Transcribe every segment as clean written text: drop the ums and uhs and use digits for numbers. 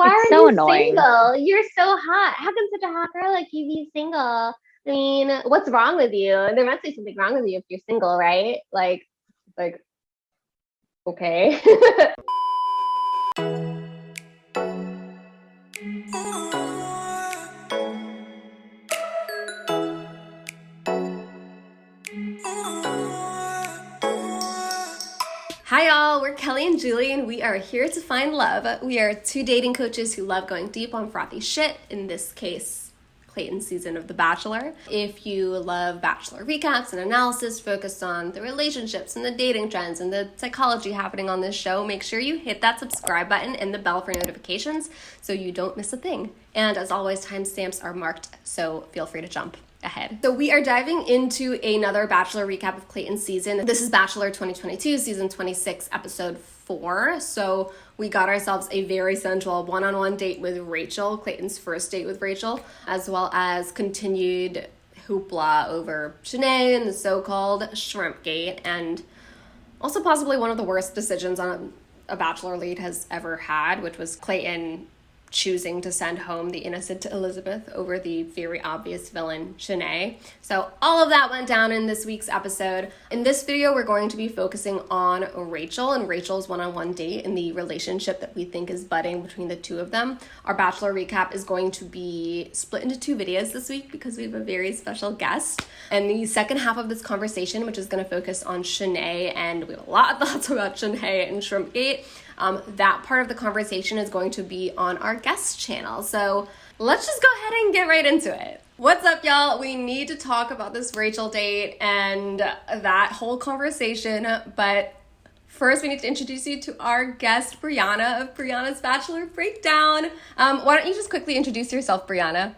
why It's are so you annoying. single? You're so hot. How come such a hot girl like you be single? I mean, what's wrong with you? There must be something wrong with you if you're single, right? Like, okay. Hi y'all, we're Kelly and Julie and we are here to find love. We are two dating coaches who love going deep on frothy shit, in this case, Clayton's season of The Bachelor. If you love Bachelor recaps and analysis focused on the relationships and the dating trends and the psychology happening on this show, make sure you hit that subscribe button and the bell for notifications so you don't miss a thing. And as always, timestamps are marked, so feel free to jump ahead. So we are diving into another Bachelor recap of Clayton's season. This is Bachelor 2022, season 26, episode 4. So we got ourselves a very sensual one-on-one date with Rachel, Clayton's first date with Rachel, as well as continued hoopla over Shanae and the so-called shrimp gate, and also possibly one of the worst decisions on a Bachelor lead has ever had, which was Clayton choosing to send home the innocent Elizabeth over the very obvious villain, Shanae. So all of that went down in this week's episode. In this video, we're going to be focusing on Rachel and Rachel's one-on-one date and the relationship that we think is budding between the two of them. Our Bachelor recap is going to be split into 2 videos this week because we have a very special guest. And the second half of this conversation, which is going to focus on Shanae, and we have a lot of thoughts about Shanae and Shrimpgate, that part of the conversation is going to be on our guest channel. So let's just go ahead and get right into it. What's up, y'all? We need to talk about this Rachel date and that whole conversation, but first we need to introduce you to our guest, Brianna of Brianna's Bachelor Breakdown. Why don't you just quickly introduce yourself, Brianna?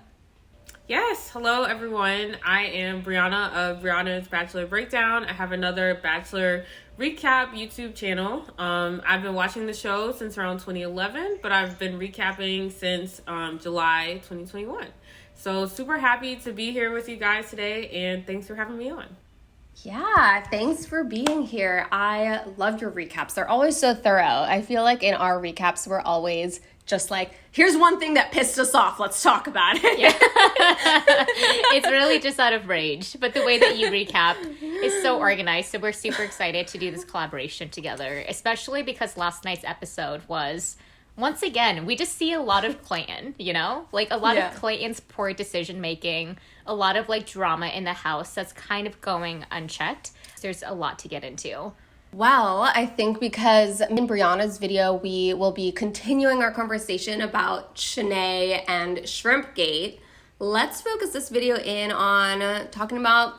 Yes, hello everyone. I am Brianna of Brianna's Bachelor Breakdown. I have another Bachelor recap YouTube channel. I've been watching the show since around 2011, but I've been recapping since July 2021. So super happy to be here with you guys today, and thanks for having me on. Yeah, thanks for being here. I love your recaps. They're always so thorough. I feel like in our recaps, we're always just like, here's one thing that pissed us off. Let's talk about it. Yeah. It's really just out of rage. But the way that you recap is so organized. So we're super excited to do this collaboration together, especially because last night's episode was, once again, we just see a lot of Clayton, you know? Like a lot of Clayton's poor decision making, a lot of like drama in the house that's kind of going unchecked. There's a lot to get into. Well, I think because in Brianna's video, we will be continuing our conversation about Shanae and Shrimpgate. Let's focus this video in on talking about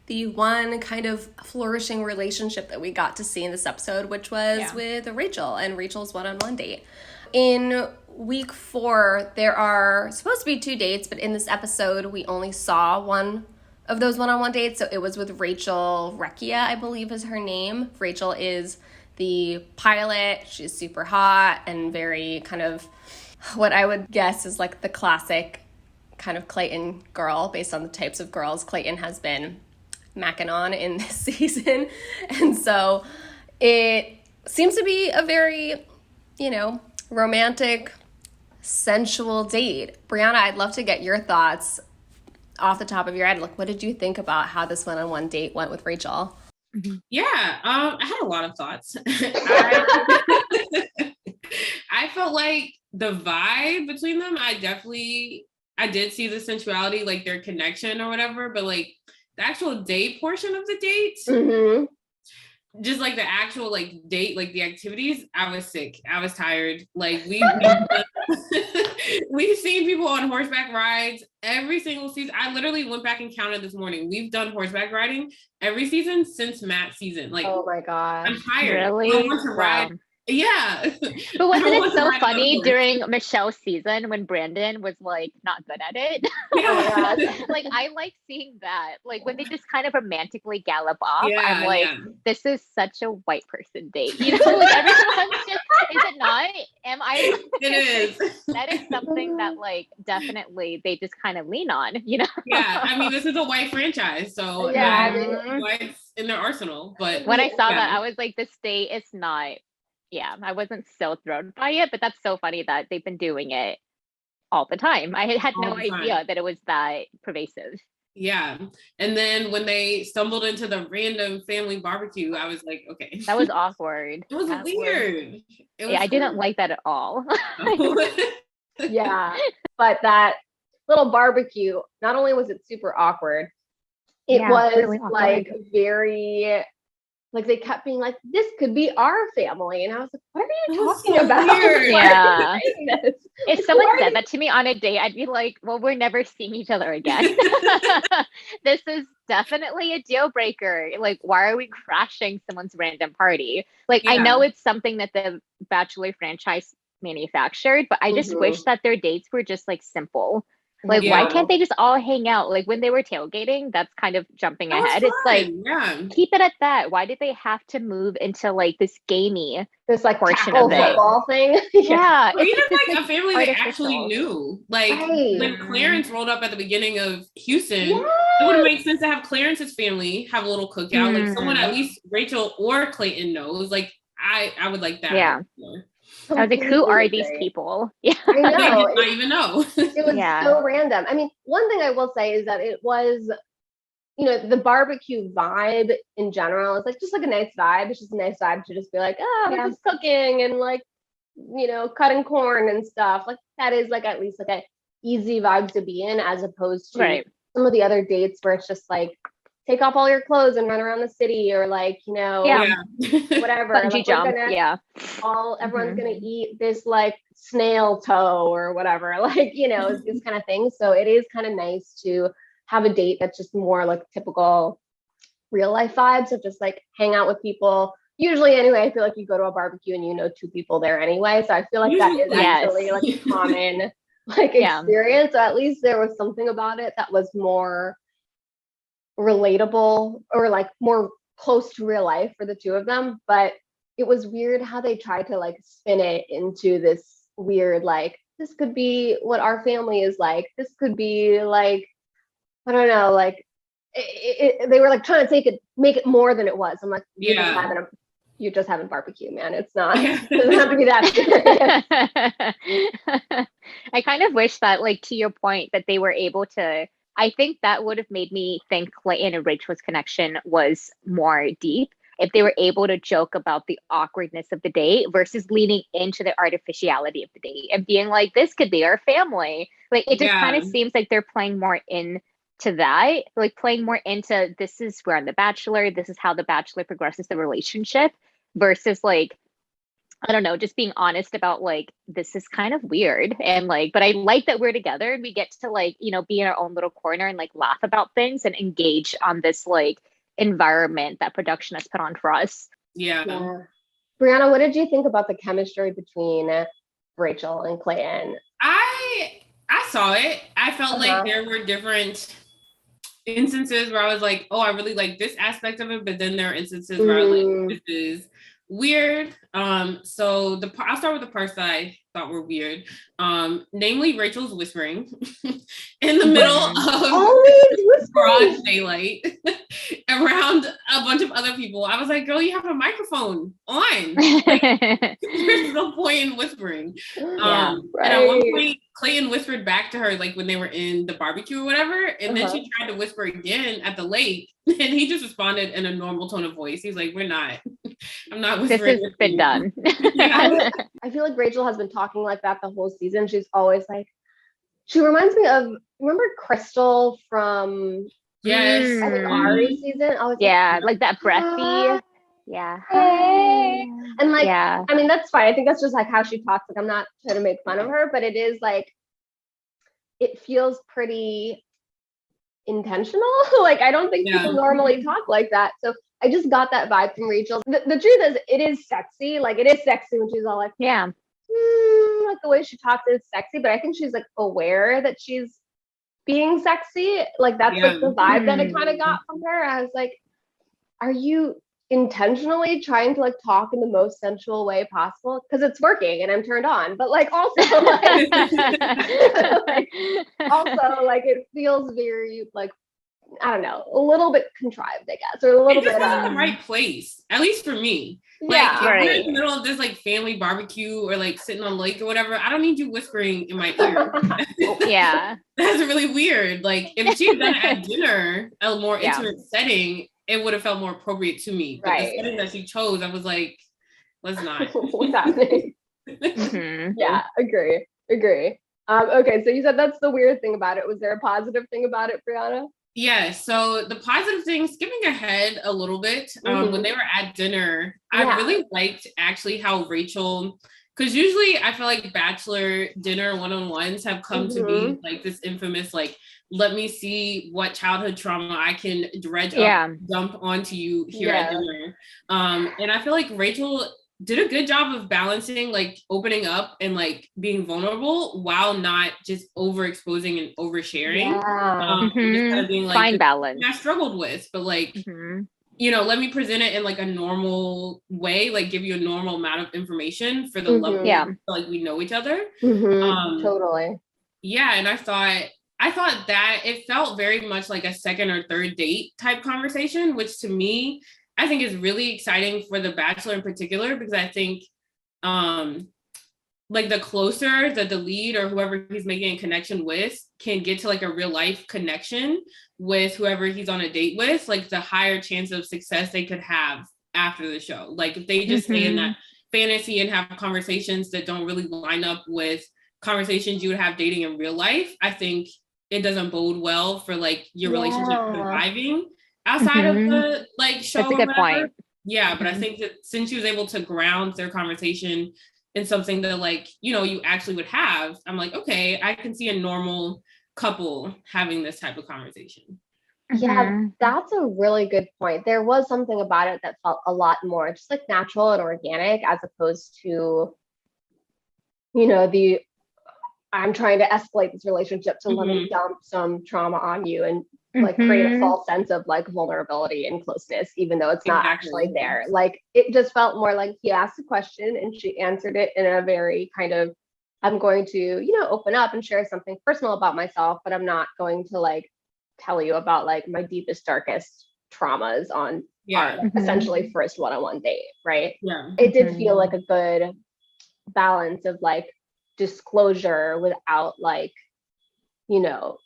the one kind of flourishing relationship that we got to see in this episode, which was with Rachel and Rachel's one-on-one date. In week 4, there are supposed to be 2 dates, but in this episode, we only saw one of those one-on-one dates. So it was with Rachel Recchia, I believe is her name. Rachel is the pilot. She's super hot and very kind of what I would guess is like the classic kind of Clayton girl based on the types of girls Clayton has been macking on in this season. And so it seems to be a very, romantic, sensual date. Brianna, I'd love to get your thoughts off the top of your head. Like, what did you think about how this one-on-one date went with Rachel? Yeah, I had a lot of thoughts. I felt like the vibe between them, I did see the sensuality, like their connection or whatever, but like the actual date portion of the date, just like the actual like date, like the activities, I was sick. I was tired. Like we've seen people on horseback rides every single season. I literally went back and counted this morning. We've done horseback riding every season since Matt's season. Like, oh my God. I'm tired. Really? I want to ride. Yeah. But wasn't it so funny during Michelle's season when Brandon was like not good at it? Yeah. Like I like seeing that. Like when they just kind of romantically gallop off. Yeah, I'm like, this is such a white person date. You know, like everyone's just, is it not? Am I? It is. That is something that like definitely they just kind of lean on, you know? Yeah, I mean this is a white franchise, so whites in their arsenal. But when I saw that, I was like, this date is not I wasn't so thrown by it, but that's so funny that they've been doing it all the time. I had no All the time. idea that it was that pervasive. Yeah. And then when they stumbled into the random family barbecue, I was like, okay. That was awkward. It was weird. It was I didn't like that at all. Yeah, but that little barbecue, not only was it super awkward, it was really awkward. like very, like they kept being like, this could be our family. And I was like, what are you It was talking so about? weird. Why are Yeah. you saying this? If Like, someone why are said you- that to me on a date, I'd be like, well, we're never seeing each other again. This is definitely a deal breaker. Like, why are we crashing someone's random party? Like, I know it's something that the Bachelor franchise manufactured, but I just wish that their dates were just like simple. Like, why can't they just all hang out? Like when they were tailgating, that's kind of jumping That was ahead. It's like, fun. keep it at that. Why did they have to move into like this gamey this like portion tackle of it? football thing? Yeah. Or even just like a family they actually artificial. knew. Like Right. when Clarence rolled up at the beginning of Houston, Yes. it would have made sense to have Clarence's family have a little cookout. Like someone at least Rachel or Clayton knows. Like I would like that. Yeah. I was like, who are these people? Yeah. I They know. did not even know. It was Yeah. so random. I mean, one thing I will say is that it was, you know, the barbecue vibe in general is like just like a nice vibe. It's just a nice vibe to just be like, oh, we're just cooking and like, you know, cutting corn and stuff. Like that is like at least like a easy vibe to be in, as opposed to some of the other dates where it's just like, take off all your clothes and run around the city, or like, you know, whatever. Bungee like, jump. Everyone's gonna eat this like snail toe or whatever, like, you know, this kind of thing. So it is kind of nice to have a date that's just more like typical real life vibes of just like hang out with people. Usually anyway, I feel like you go to a barbecue and you know two people there anyway. So I feel like that is actually like a common like experience. So at least there was something about it that was more relatable or like more close to real life for the two of them. But it was weird how they tried to like spin it into this weird, like, this could be what our family is like. This could be like, I don't know, like they were like trying to make it more than it was. I'm like, you're just having barbecue, man. It's not, it doesn't have to be that serious. I kind of wish that, like, to your point, that they were able to, I think that would have made me think Clayton and Rachel's connection was more deep if they were able to joke about the awkwardness of the date versus leaning into the artificiality of the date and being like, this could be our family. Like, it just kind of seems like they're playing more into that, like playing more into, this is, we're on The Bachelor, this is how The Bachelor progresses the relationship, versus like, I don't know, just being honest about like, this is kind of weird. And like, but I like that we're together and we get to like, you know, be in our own little corner and like laugh about things and engage on this like environment that production has put on for us. Yeah. Brianna, what did you think about the chemistry between Rachel and Clayton? I saw it. I felt like there were different instances where I was like, oh, I really like this aspect of it, but then there are instances where I was like, this is weird. So I'll start with the parts that I thought were weird. Namely Rachel's whispering in the middle of broad daylight around a bunch of other people. I was like, girl, you have a microphone on. Like, there's no point in whispering. And at one point, Clayton whispered back to her, like when they were in the barbecue or whatever, and then she tried to whisper again at the lake, and he just responded in a normal tone of voice. He's like, I'm not whispering. This has been done. I feel like Rachel has been talking like that the whole season. She's always like, she reminds me of, remember Crystal from I think Ari's season? Like that breathy. Hey. And like, I mean, that's fine. I think that's just like how she talks. Like, I'm not trying to make fun of her, but it is like, it feels pretty intentional. Like, I don't think people normally talk like that. So I just got that vibe from Rachel. The truth is, it is sexy. Like, it is sexy when she's all like, like the way she talks is sexy, but I think she's like aware that she's being sexy. Like, that's like the vibe that I kind of got from her. I was like, are you intentionally trying to like talk in the most sensual way possible? Because it's working and I'm turned on, but like also like, also like it feels very like I don't know, a little bit contrived, I guess, or a little It just bit. wasn't the right place, at least for me. Like, Yeah, if we're right. in the middle of this like family barbecue or like sitting on lake or whatever, I don't need you whispering in my ear. Yeah. That's really weird. Like, if she had done it at dinner, a more Yeah. intimate setting, it would have felt more appropriate to me. But Right. the setting that she chose, I was like, let's not. What's happening? Mhm. Yeah, agree. Okay, so you said that's the weird thing about it. Was there a positive thing about it, Brianna? Yeah, so the positive thing, skipping ahead a little bit, when they were at dinner, Yeah. I really liked actually how Rachel, because usually I feel like Bachelor dinner one-on-ones have come to be like this infamous, like, let me see what childhood trauma I can dredge up, dump onto you here at dinner. And I feel like Rachel did a good job of balancing like opening up and like being vulnerable while not just overexposing and oversharing. Just kind of being like, fine balance. I struggled with, but like, you know, let me present it in like a normal way, like give you a normal amount of information for the level like we know each other. Totally. Yeah, and I thought that it felt very much like a second or third date type conversation, which to me, I think is really exciting for the Bachelor in particular, because I think like the closer that the lead or whoever he's making a connection with can get to like a real life connection with whoever he's on a date with, like the higher chance of success they could have after the show. Like if they just stay in that fantasy and have conversations that don't really line up with conversations you would have dating in real life, I think it doesn't bode well for like your relationship surviving outside of the like show. That's a good point. Yeah, but I think that since she was able to ground their conversation in something that like, you know, you actually would have, I'm like, okay, I can see a normal couple having this type of conversation. Yeah, that's a really good point. There was something about it that felt a lot more just like natural and organic, as opposed to, you know, I'm trying to escalate this relationship to let me dump some trauma on you and like create a false sense of like vulnerability and closeness, even though it's not actually there. Like it just felt more like he asked a question and she answered it in a very kind of, I'm going to, you know, open up and share something personal about myself, but I'm not going to like tell you about like my deepest, darkest traumas on our essentially first one-on-one date, right? Yeah. It did feel like a good balance of like disclosure without like, you know,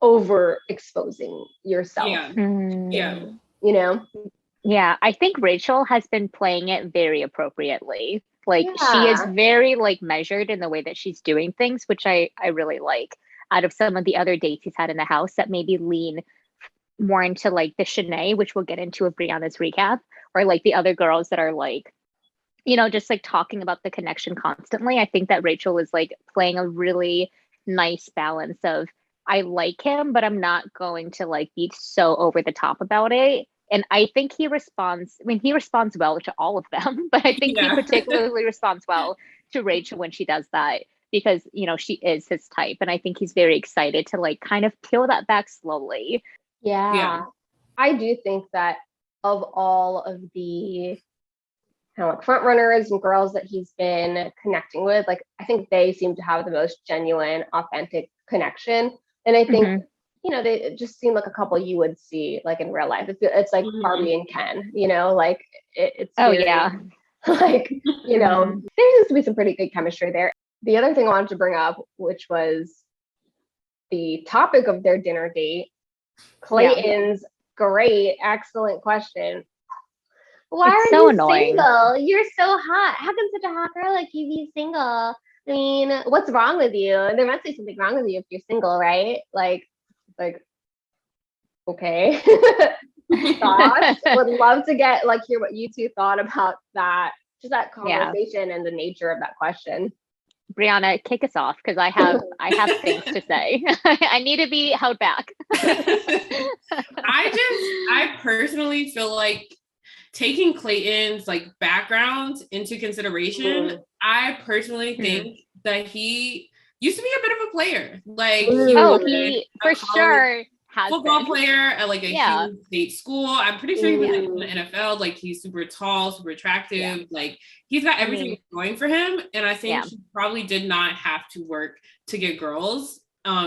over exposing yourself. You know? Yeah, I think Rachel has been playing it very appropriately. Like she is very like measured in the way that she's doing things, which I really like. Out of some of the other dates he's had in the house that maybe lean more into like the Shanae, which we'll get into with Brianna's recap, or like the other girls that are like, you know, just like talking about the connection constantly. I think that Rachel is like playing a really nice balance of, I like him, but I'm not going to like be so over the top about it. And I think he responds well to all of them, but I think he particularly responds well to Rachel when she does that, because, you know, she is his type. And I think he's very excited to like kind of peel that back slowly. Yeah. I do think that of all of the kind of like front runners and girls that he's been connecting with, like I think they seem to have the most genuine, authentic connection. And I think, you know, they just seem like a couple you would see like in real life. It's like Barbie and Ken, you know, like it's very, like, you know, there seems to be some pretty good chemistry there. The other thing I wanted to bring up, which was the topic of their dinner date, Clayton's great, excellent question. Why are you single? You're so hot. How come such a hot girl like you be single? I mean, what's wrong with you? There must be something wrong with you if you're single, right? Like, okay. Thoughts? Would love to get like hear what you two thought about that, just that conversation and the nature of that question. Brianna, kick us off, because I have things to say. I need to be held back. I personally feel like taking Clayton's like background into consideration, I personally think that he used to be a bit of a player. Like he for sure has football been. player at like a huge state school. I'm pretty sure he was like in the NFL. Like he's super tall, super attractive. Like he's got everything going for him. And I think he probably did not have to work to get girls.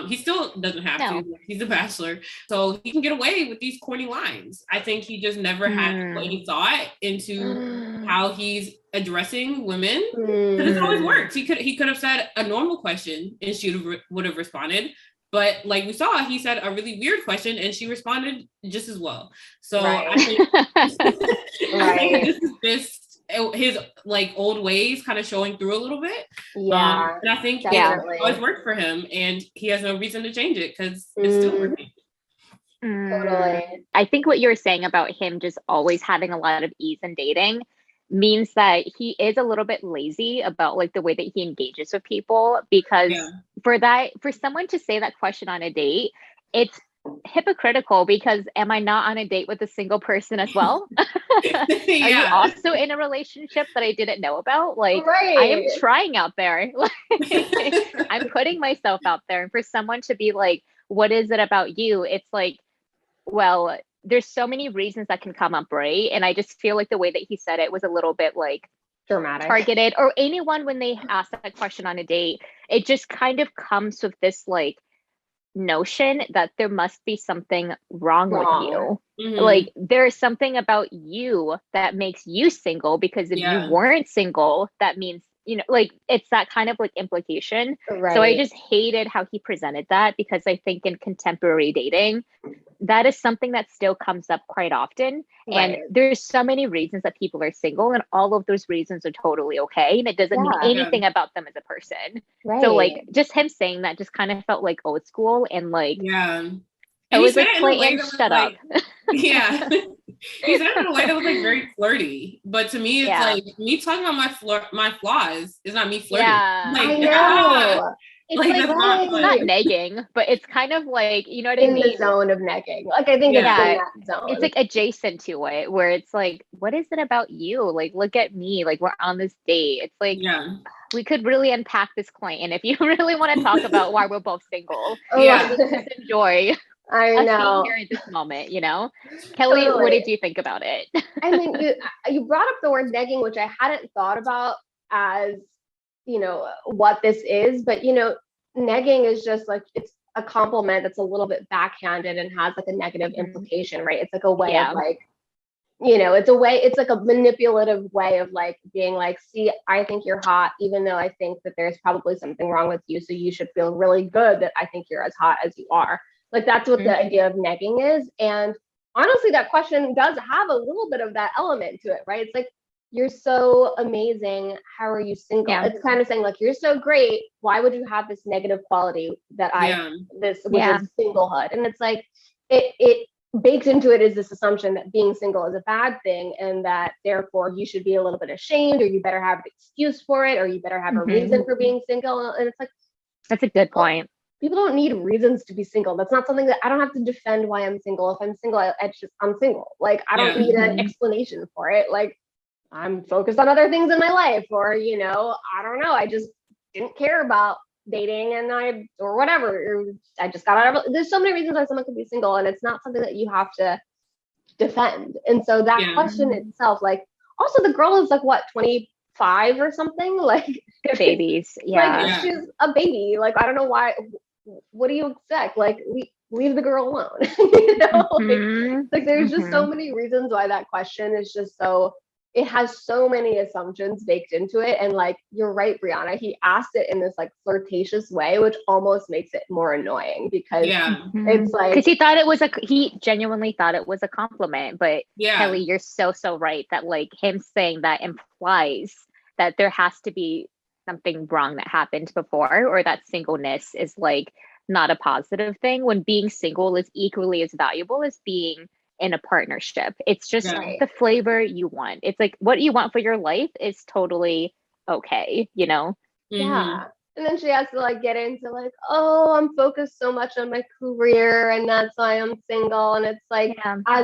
He still doesn't have to. He's a bachelor, so he can get away with these corny lines. I think he just never had to put any thought into how he's addressing women, because it's always worked. He could have said a normal question and she would have responded. But like we saw, he said a really weird question and she responded just as well. So I think, I think this is just his like old ways kind of showing through a little bit. And I think it always worked for him, and he has no reason to change it because it's still working. Totally. I think what you're saying about him just always having a lot of ease in dating means that he is a little bit lazy about like the way that he engages with people, because for someone to say that question on a date, it's hypocritical, because am I not on a date with a single person as well? Are you also in a relationship that I didn't know about? Like, I am trying out there. I'm putting myself out there, and for someone to be like, what is it about you? It's like, well, there's so many reasons that can come up, right? And I just feel like the way that he said it was a little bit like dramatic, targeted, or anyone when they ask that question on a date, it just kind of comes with this like notion that there must be something wrong with you. Like there's something about you that makes you single, because if you weren't single, that means, you know, like it's that kind of like implication. So I just hated how he presented that, because I think in contemporary dating, that is something that still comes up quite often. And there's so many reasons that people are single, and all of those reasons are totally okay. And it doesn't mean anything about them as a person. So like just him saying that just kind of felt like old school, and like, it was like, Clayton, shut up. He said it in a way that was like very flirty, but to me it's like me talking about my flaws is not me flirting. Like, I know. It's like it's not negging, but it's kind of like, you know what I mean? In the zone of negging. Like, I think it's in that zone. It's like adjacent to it, where it's like, what is it about you? Like, look at me. Like, we're on this date. It's like, we could really unpack this, Clayton, if you really want to talk about why we're both single. Let's just enjoy. I know. Here at this moment, you know. Kelly, what did you think about it? I mean, you brought up the word negging, which I hadn't thought about as, you know, what this is, but you know, negging is just like, it's a compliment that's a little bit backhanded and has like a negative implication, right? It's like a way of like, you know, it's like a manipulative way of like being like, see, I think you're hot, even though I think that there's probably something wrong with you, so you should feel really good that I think you're as hot as you are. Like, that's what the idea of negging is. And honestly, that question does have a little bit of that element to it, right? It's like, you're so amazing, how are you single? It's kind of saying like, you're so great, why would you have this negative quality that which is singlehood? And it's like, it baked into it is this assumption that being single is a bad thing, and that therefore you should be a little bit ashamed, or you better have an excuse for it, or you better have a reason for being single. And it's like, that's a good point. People don't need reasons to be single. That's not something that I don't have to defend why I'm single. If I'm single, I'm single. Like, I don't need an explanation for it. Like, I'm focused on other things in my life, or, you know, I don't know. I just didn't care about dating or whatever. I just got out of, there's so many reasons why someone could be single, and it's not something that you have to defend. And so that question itself, like, also the girl is like, what, 25 or something? Like, babies. Like, she's a baby. Like, I don't know why. What do you expect? Like, leave the girl alone. You know, like there's just so many reasons why that question is just so, it has so many assumptions baked into it. And like, you're right, Brianna, he asked it in this like flirtatious way, which almost makes it more annoying, because it's like, because he genuinely thought it was a compliment. But Kelly, you're so right that like him saying that implies that there has to be something wrong that happened before, or that singleness is like not a positive thing, when being single is equally as valuable as being in a partnership. It's just the flavor you want. It's like what you want for your life is totally okay, you know? And then she has to like get into like, oh, I'm focused so much on my career, and that's why I'm single. And it's like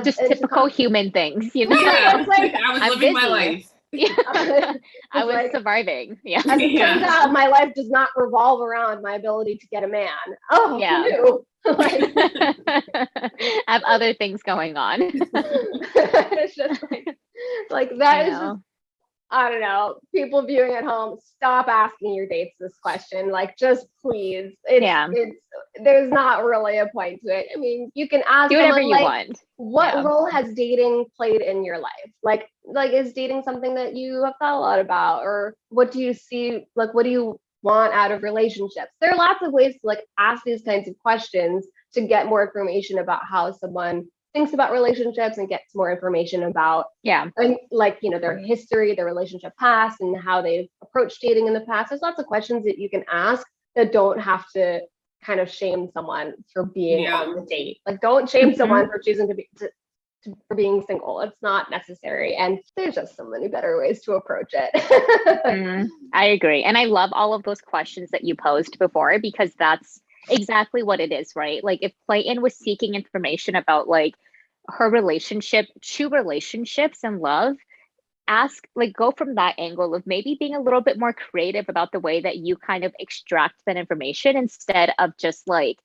just typical human things, you know? It's like, I was living my life. I was like, surviving. As it turns out, my life does not revolve around my ability to get a man. Oh, who knew? Like, I have other things going on. It's just like that is just, I don't know, people viewing at home, stop asking your dates this question. Like, just please. It's there's not really a point to it. I mean, you can ask do whatever someone, you like, want. what role has dating played in your life? Like is dating something that you have thought a lot about? Or what do you see, like, what do you want out of relationships? There are lots of ways to like ask these kinds of questions to get more information about how someone thinks about relationships and gets more information about like, you know, their history, their relationship past, and how they've approached dating in the past. There's lots of questions that you can ask that don't have to kind of shame someone for being on the date. Like, don't shame someone for choosing to be for being single. It's not necessary, and there's just so many better ways to approach it. I agree, and I love all of those questions that you posed before, because that's exactly what it is, right? Like, if Clayton was seeking information about like her relationship, true relationships and love, ask, like, go from that angle of maybe being a little bit more creative about the way that you kind of extract that information, instead of just like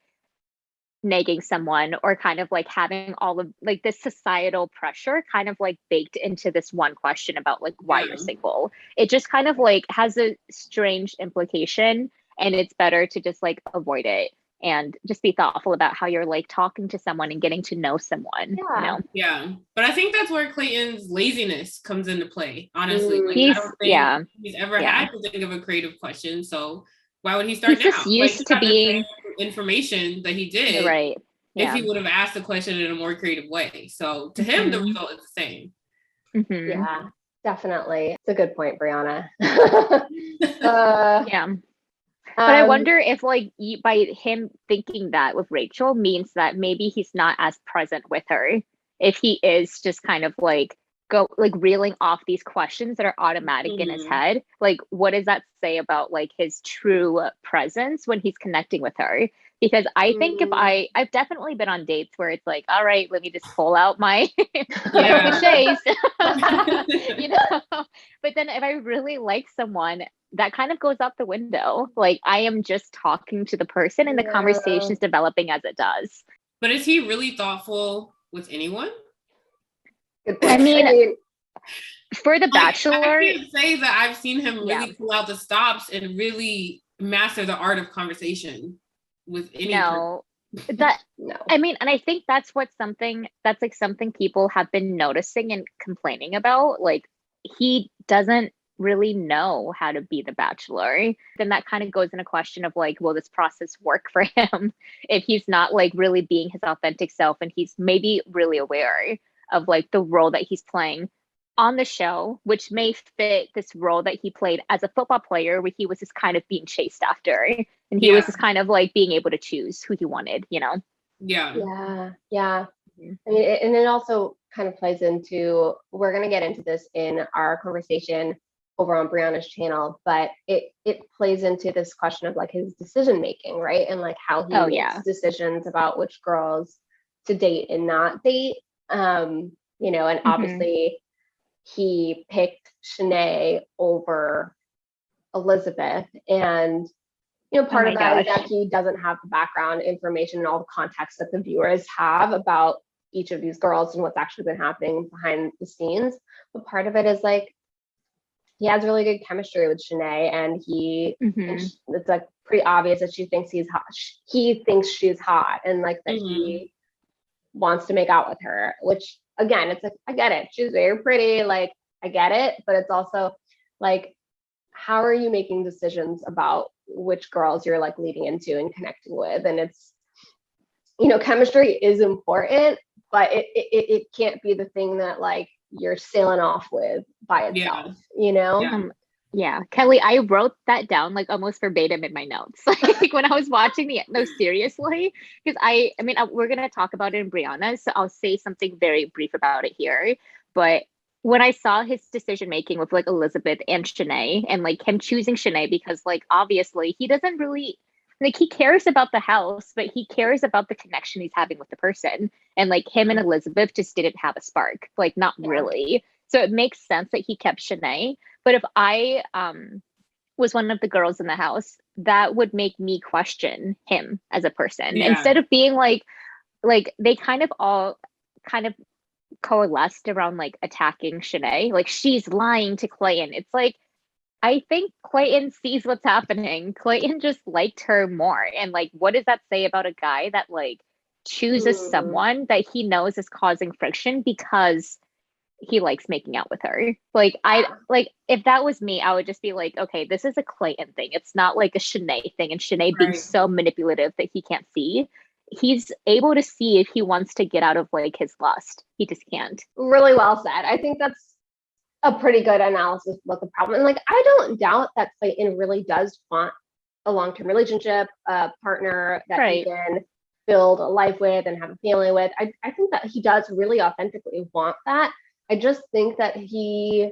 negging someone, or kind of like having all of like this societal pressure kind of like baked into this one question about like why you're single. It just kind of like has a strange implication, and it's better to just like avoid it and just be thoughtful about how you're like talking to someone and getting to know someone. You know? Yeah. But I think that's where Clayton's laziness comes into play, honestly. Like, I don't think he's ever had to think of a creative question. So why would he start he's now? Just used to being information that he did, right? If he would have asked the question in a more creative way. So to him, the result is the same. Yeah, definitely. It's a good point, Brianna. But I wonder if like by him thinking that with Rachel means that maybe he's not as present with her. If he is just kind of like reeling off these questions that are automatic in his head, like what does that say about like his true presence when he's connecting with her? Because I think if I've definitely been on dates where it's like, all right, let me just pull out my cliches, you know. But then if I really like someone, that kind of goes out the window. Like, I am just talking to the person, and the conversation's developing as it does. But is he really thoughtful with anyone? I mean, for The Bachelor, I can't say that I've seen him really pull out the stops and really master the art of conversation with anyone. I mean, and I think that's something people have been noticing and complaining about. Like, he doesn't really know how to be the Bachelor. Then that kind of goes in a question of like, will this process work for him if he's not like really being his authentic self, and he's maybe really aware of like the role that he's playing on the show, which may fit this role that he played as a football player, where he was just kind of being chased after, and he was just kind of like being able to choose who he wanted, you know? Yeah. I mean, and it also kind of plays into, we're going to get into this in our conversation over on Brianna's channel, but it plays into this question of like his decision making, right? And like how he makes decisions about which girls to date and not date. You know, and obviously he picked Shanae over Elizabeth, and you know, part of that is that he doesn't have the background information and all the context that the viewers have about each of these girls and what's actually been happening behind the scenes. But part of it is like, he has really good chemistry with Shanae, and it's like pretty obvious that she thinks he's hot. He thinks she's hot, and like that he wants to make out with her, which again, it's like, I get it. She's very pretty. Like, I get it. But it's also like, how are you making decisions about which girls you're like leading into and connecting with? And it's, you know, chemistry is important, but it can't be the thing that like you're sailing off with by itself, you know? Kelly, I wrote that down like almost verbatim in my notes. Like when I was watching seriously, because I mean, we're going to talk about it in Brianna, so I'll say something very brief about it here. But when I saw his decision making with like Elizabeth and Shanae, and like him choosing Shanae because like obviously he doesn't really like, he cares about the house, but he cares about the connection he's having with the person. And like him and Elizabeth just didn't have a spark, like not really. So it makes sense that he kept Shanae. But if I was one of the girls in the house, that would make me question him as a person. Instead of being like they kind of all kind of coalesced around like attacking Shanae. Like she's lying to Clayton. It's like I think Clayton sees what's happening. Clayton just liked her more. And like what does that say about a guy that like chooses someone that he knows is causing friction because he likes making out with her? Like I like if that was me, I would just be like, okay, this is a Clayton thing. It's not like a Shanae thing, and Shanae being so manipulative that he can't see. He's able to see if he wants to get out of like his lust. He just can't. Really well said. I think that's a pretty good analysis of the problem. And like I don't doubt that Clayton really does want a long-term relationship, a partner that he can build a life with and have a family with. I think that he does really authentically want that. I just think that his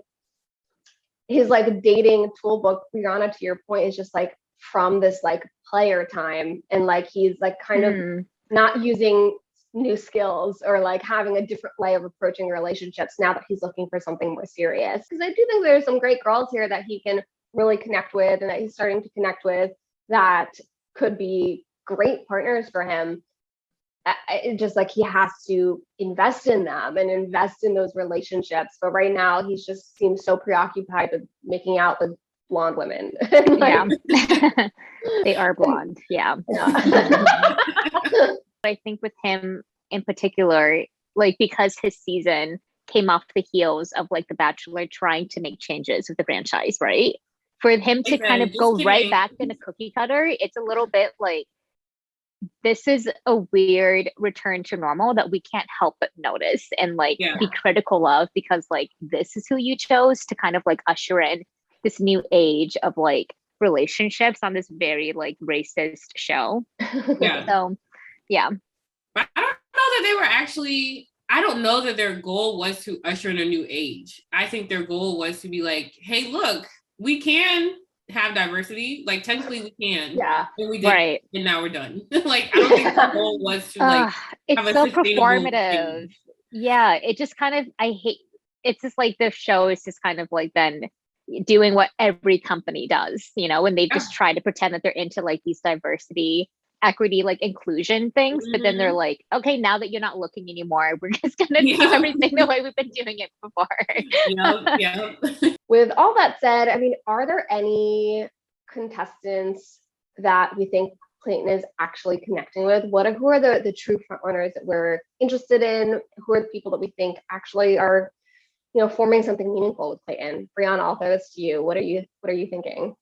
like dating toolbook, Brianna, to your point, is just like from this like player time, and like he's like kind of not using new skills or like having a different way of approaching relationships now that he's looking for something more serious. Because I do think there's some great girls here that he can really connect with and that he's starting to connect with that could be great partners for him. It just like he has to invest in them and invest in those relationships. But right now he just seems so preoccupied with making out with blonde women. Yeah. They are blonde. Yeah. I think with him in particular, like because his season came off the heels of like The Bachelor trying to make changes with the franchise, right? For him to kind of go right back in a cookie cutter, it's a little bit like, this is a weird return to normal that we can't help but notice and like be critical of, because like this is who you chose to kind of like usher in this new age of like relationships on this very like racist show. So yeah. But I don't know that they were actually, I don't know that their goal was to usher in a new age. I think their goal was to be like, hey, look, we can have diversity. Like technically we can. Yeah. And we did, and now we're done. Like I don't think the goal was to like it's have a so performative thing. Yeah, it just kind of, I hate, it's just like the show is just kind of like then doing what every company does, you know, when they just try to pretend that they're into like these diversity, equity, like inclusion things, but then they're like, okay, now that you're not looking anymore, we're just gonna do everything the way we've been doing it before. With all that said, I mean, are there any contestants that we think Clayton is actually connecting with? Who are the true frontrunners that we're interested in? Who are the people that we think actually are, you know, forming something meaningful with Clayton? Brianna, I'll throw this to you. What are you thinking?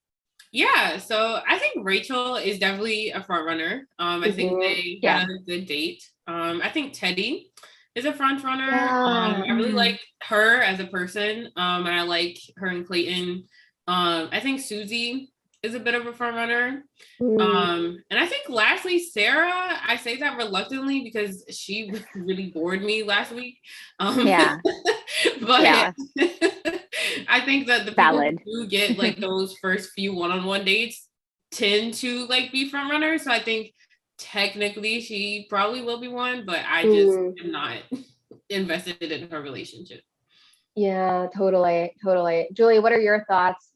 Yeah, so I think Rachel is definitely a front runner. I think they had a good date. I think Teddy is a front runner. I really like her as a person, and I like her and Clayton. I think Susie is a bit of a front runner. And I think lastly, Sarah, I say that reluctantly because she really bored me last week. But I think that the people who do get like those first few one-on-one dates tend to like be front runners. So I think technically she probably will be one, but I just am not invested in her relationship. Yeah, totally. Julie, what are your thoughts?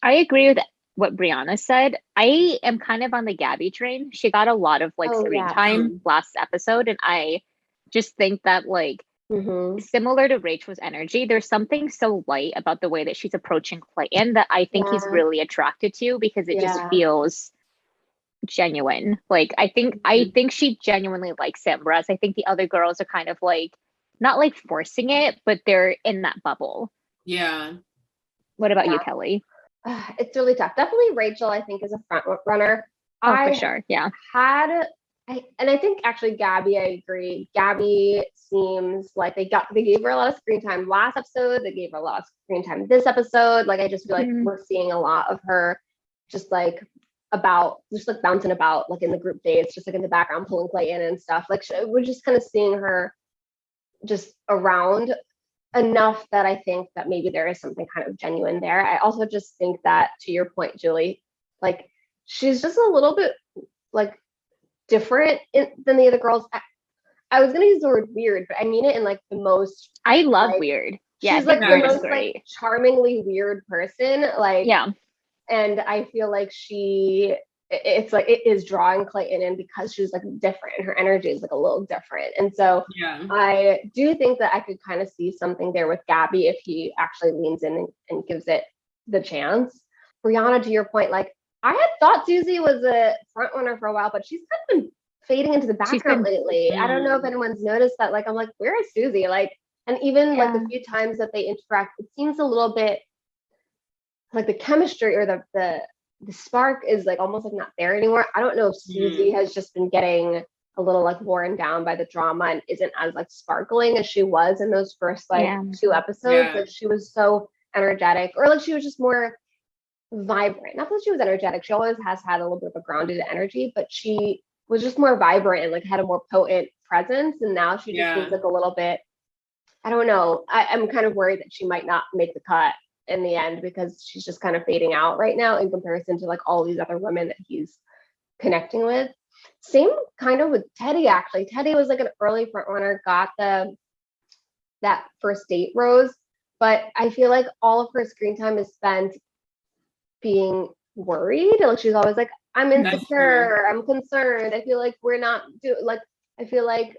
I agree with what Brianna said. I am kind of on the Gabby train. She got a lot of like screen time last episode, and I just think that like similar to Rachel's energy, there's something so light about the way that she's approaching Clayton that I think he's really attracted to, because it just feels genuine. Like I think she genuinely likes him, whereas I think the other girls are kind of like not like forcing it, but they're in that bubble. Yeah. What about you, Kelly? It's really tough. Definitely Rachel, I think, is a front runner. For sure. Yeah. I think actually Gabby, I agree. Gabby seems like they gave her a lot of screen time last episode. They gave her a lot of screen time this episode. Like I just feel like we're seeing a lot of her just like bouncing about like in the group dates, just like in the background pulling Clayton and stuff. Like we're just kind of seeing her just around enough that I think that maybe there is something kind of genuine there. I also just think that, to your point, Julie, like she's just a little bit like different than the other girls. I was gonna use the word weird, but I mean it in like the most. I love weird. Yeah, she's like the most like charmingly weird person. Like and I feel like she it's like it is drawing Clayton in because she's like different and her energy is like a little different. And so I do think that I could kind of see something there with Gabby if he actually leans in and gives it the chance. Brianna, to your point, like I had thought Susie was a front runner for a while, but she's kind of been fading into the background lately. I don't know if anyone's noticed that. Like I'm like, where is Susie? Like, and even like the few times that they interact, it seems a little bit like the chemistry or the spark is like almost like not there anymore. I don't know if Susie has just been getting a little like worn down by the drama and isn't as like sparkling as she was in those first like 2 episodes. Like she was so energetic, or like she was just more vibrant. Not that she was energetic, she always has had a little bit of a grounded energy, but she was just more vibrant and like had a more potent presence. And now she just seems like a little bit, I don't know. I'm kind of worried that she might not make the cut in the end because she's just kind of fading out right now in comparison to like all these other women that he's connecting with. Same kind of with Teddy, actually. Teddy was like an early front runner, got that first date rose, but I feel like all of her screen time is spent being worried. Like she's always like, I'm insecure, I'm concerned, I feel like we're not like I feel like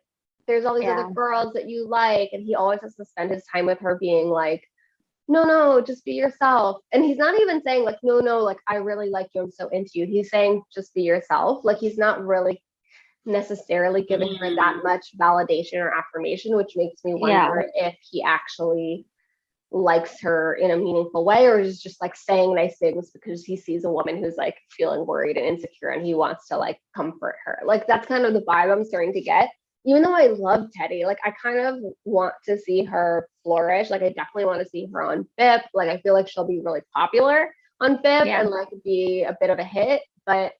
there's all these other girls that you like, and he always has to spend his time with her being like, no, just be yourself. And he's not even saying like, no, like I really like you, I'm so into you. He's saying just be yourself. Like he's not really necessarily giving her that much validation or affirmation, which makes me wonder if he actually likes her in a meaningful way, or is just like saying nice things because he sees a woman who's like feeling worried and insecure and he wants to like comfort her. Like that's kind of the vibe I'm starting to get. Even though I love Teddy, like I kind of want to see her flourish. Like I definitely want to see her on BIP. Like I feel like she'll be really popular on BIP and like be a bit of a hit. But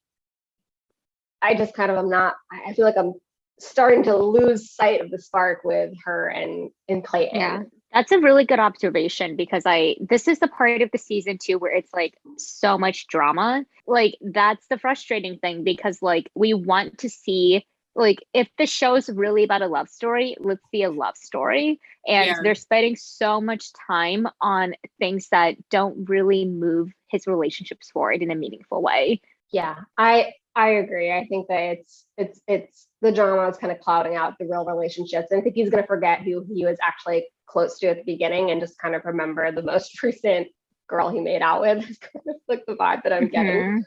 I just kind of am not. I feel like I'm starting to lose sight of the spark with her and Clayton. Yeah, that's a really good observation because this is the part of the season too where it's like so much drama. Like that's the frustrating thing because like we want to see. Like if the show's really about a love story, let's see a love story. And they're spending so much time on things that don't really move his relationships forward in a meaningful way. Yeah, I agree. I think that it's the drama is kind of clouding out the real relationships. And I think he's gonna forget who he was actually close to at the beginning and just kind of remember the most recent girl he made out with. Is kind of like the vibe that I'm getting.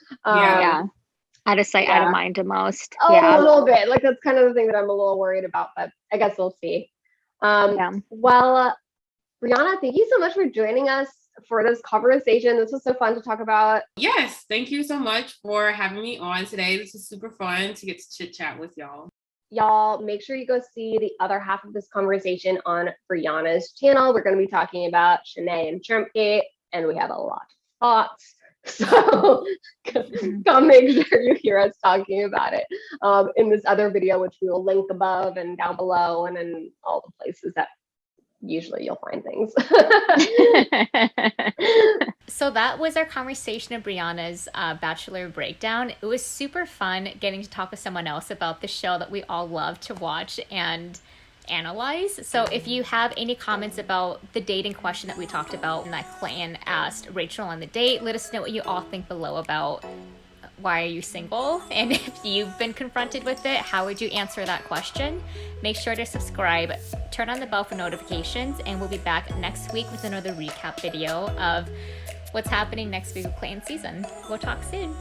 Out of sight, out of mind almost. A little bit. Like that's kind of the thing that I'm a little worried about, but I guess we'll see. Well, Brianna, thank you so much for joining us for this conversation. This was so fun to talk about. Yes, thank you so much for having me on today. This is super fun to get to chit chat with y'all. Y'all, make sure you go see the other half of this conversation on Brianna's channel. We're going to be talking about Shanae and Trumpgate, and we have a lot of thoughts. So come make sure you hear us talking about it in this other video, which we will link above and down below and in all the places that usually you'll find things. So that was our conversation of Brianna's Bachelor Breakdown. It was super fun getting to talk with someone else about the show that we all love to watch and analyze. So if you have any comments about the dating question that we talked about and that Clayton asked Rachel on the date, let us know what you all think below about why are you single, and if you've been confronted with it, how would you answer that question? Make sure to subscribe, turn on the bell for notifications, and we'll be back next week with another recap video of what's happening next week with Clayton's season. We'll talk soon.